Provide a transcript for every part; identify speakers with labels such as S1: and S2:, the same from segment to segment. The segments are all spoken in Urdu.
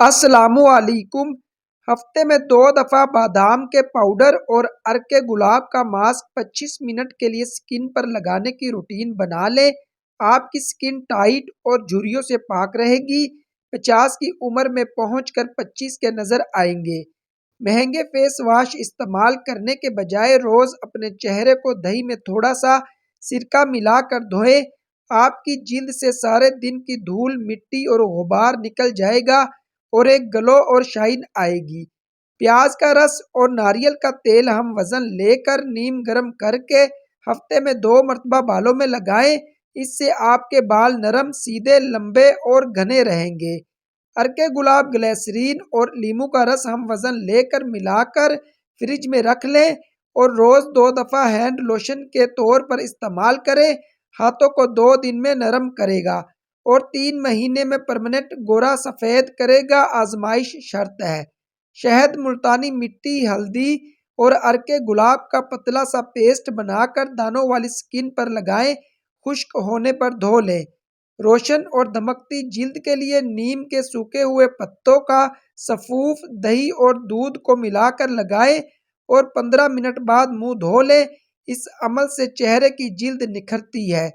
S1: السلام علیکم۔ ہفتے میں 2 دفعہ بادام کے پاؤڈر اور عرق گلاب کا ماسک 25 منٹ کے لیے سکن پر لگانے کی روٹین بنا لیں۔ آپ کی سکن ٹائٹ اور جھریوں سے پاک رہے گی۔ 50 کی عمر میں پہنچ کر 25 کے نظر آئیں گے۔ مہنگے فیس واش استعمال کرنے کے بجائے روز اپنے چہرے کو دہی میں تھوڑا سا سرکہ ملا کر دھوئیں۔ آپ کی جلد سے سارے دن کی دھول، مٹی اور غبار نکل جائے گا اور ایک گلو اور شائن آئے گی۔ پیاز کا رس اور ناریل کا تیل ہم وزن لے کر نیم گرم کر کے ہفتے میں 2 مرتبہ بالوں میں لگائیں۔ اس سے آپ کے بال نرم، سیدھے، لمبے اور گھنے رہیں گے۔ عرق گلاب، گلیسرین اور لیموں کا رس ہم وزن لے کر ملا کر فریج میں رکھ لیں اور روز 2 دفعہ ہینڈ لوشن کے طور پر استعمال کریں۔ ہاتھوں کو 2 دن میں نرم کرے گا اور 3 مہینے میں پرماننٹ گورا سفید کرے گا۔ آزمائش شرط ہے۔ شہد، ملتانی مٹی، ہلدی اور عرق گلاب کا پتلا سا پیسٹ بنا کر دانوں والی سکن پر لگائیں۔ خشک ہونے پر دھو لیں۔ روشن اور دمکتی جلد کے لیے نیم کے سوکھے ہوئے پتوں کا سفوف دہی اور دودھ کو ملا کر لگائیں اور 15 منٹ بعد منہ دھو لیں۔ اس عمل سے چہرے کی جلد نکھرتی ہے۔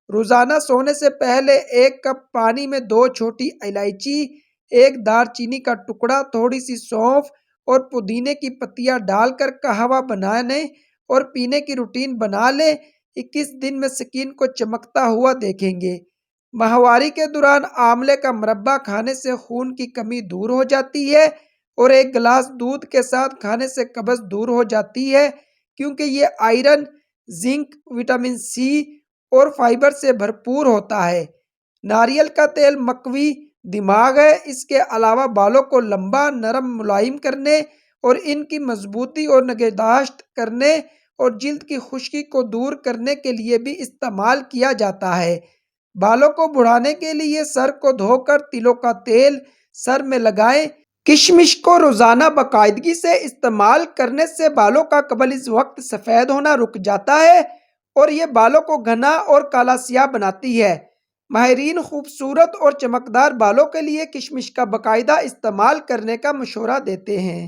S1: روزانہ سونے سے پہلے 1 کپ پانی میں 2 چھوٹی الائچی، 1 دار چینی کا ٹکڑا، تھوڑی سی سونف اور پودینے کی پتیاں ڈال کر قہوہ بنانے اور پینے کی روٹین بنا لیں۔ 21 دن میں سکن کو چمکتا ہوا دیکھیں گے۔ ماہواری کے دوران آملے کا مربع کھانے سے خون کی کمی دور ہو جاتی ہے اور 1 گلاس دودھ کے ساتھ کھانے سے قبض دور ہو جاتی ہے، کیونکہ یہ آئرن، زنک، وٹامن سی اور فائبر سے بھرپور ہوتا ہے۔ ناریل کا تیل مقوی دماغ ہے۔ اس کے علاوہ بالوں کو لمبا، نرم، ملائم کرنے اور ان کی مضبوطی اور نگہداشت کرنے اور جلد کی خشکی کو دور کرنے کے لیے بھی استعمال کیا جاتا ہے۔ بالوں کو بڑھانے کے لیے سر کو دھو کر تلوں کا تیل سر میں لگائیں۔ کشمش کو روزانہ باقاعدگی سے استعمال کرنے سے بالوں کا قبل از وقت سفید ہونا رک جاتا ہے اور یہ بالوں کو گھنا اور کالا سیاہ بناتی ہے۔ ماہرین خوبصورت اور چمکدار بالوں کے لیے کشمش کا باقاعدہ استعمال کرنے کا مشورہ دیتے ہیں۔